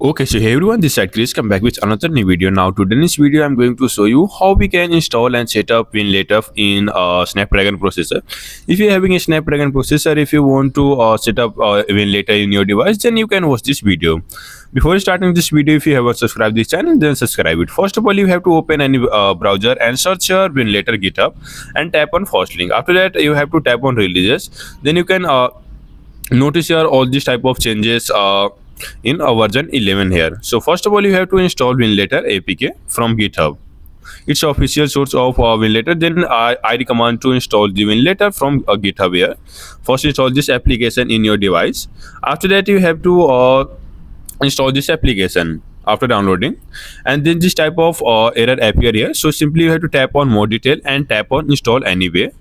Okay, so hey everyone, this side Krish, come back with another new video. Now today in this video, I'm going to show you how we can install and set up Winlator in Snapdragon processor. If you're having a Snapdragon processor, if you want to set up Winlator in your device, then you can watch this video. Before starting this video, if you haven't subscribed this channel, then subscribe it. First of all, you have to open any browser and search your Winlator GitHub and tap on first link. After that, you have to tap on releases. Then you can notice here all these type of changes in version 11 here. So first of all, you have to install Winlator APK from GitHub. It's official source of Winlator. Then I recommend to install the Winlator from GitHub here. First, install this application in your device. After that, you have to install this application after downloading, and then this type of error appear here. So simply you have to tap on more detail and tap on install anyway.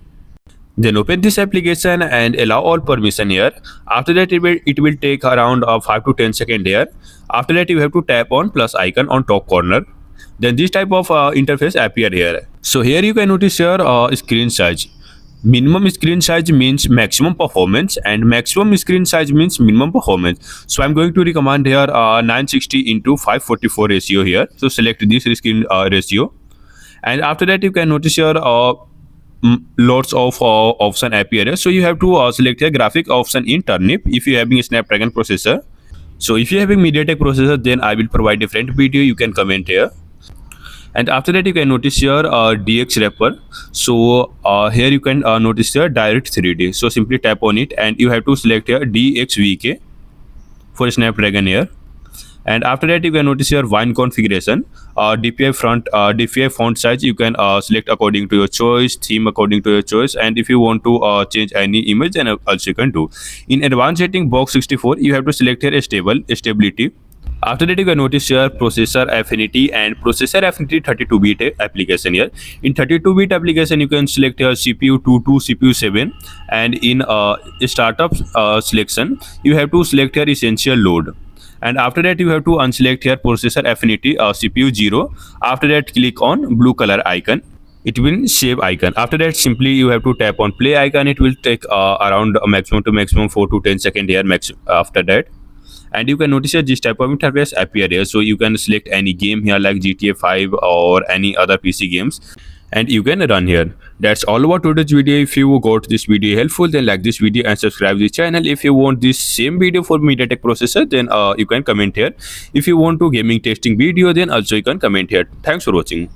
Then open this application and allow all permission here. After that, it will take around 5 to 10 seconds here. After that, you have to tap on plus icon on top corner. Then this type of interface appear here. So here you can notice here screen size. Minimum screen size means maximum performance, and maximum screen size means minimum performance. So I'm going to recommend here 960 into 544 ratio here. So select this screen ratio, and after that you can notice here lots of option appear here. So you have to select a graphic option in turnip if you are having a Snapdragon processor. So if you are having MediaTek processor, then I will provide different video, you can comment here. And after that you can notice here DX wrapper. So here you can notice here direct 3D. So simply tap on it and you have to select here DXVK for Snapdragon here. And after that you can notice your wine configuration, DPI font size you can select according to your choice, theme according to your choice, and if you want to change any image, then also you can do. In advanced setting box 64, you have to select here stability. After that you can notice here processor affinity and processor affinity 32-bit application here. In 32-bit application you can select here CPU 2 to CPU 7, and in startup selection you have to select here essential load. And after that you have to unselect here processor affinity CPU 0. After that click on blue color icon, it will save icon. After that simply you have to tap on play icon. It will take around maximum to maximum 4 to 10 seconds here after that. And you can notice that this type of interface appear here. So you can select any game here like GTA 5 or any other PC games, and you can run here. That's all about today's video. If you got this video helpful, then like this video and subscribe this channel. If you want this same video for MediaTek processor, then you can comment here. If you want to gaming testing video, then also you can comment here. Thanks for watching.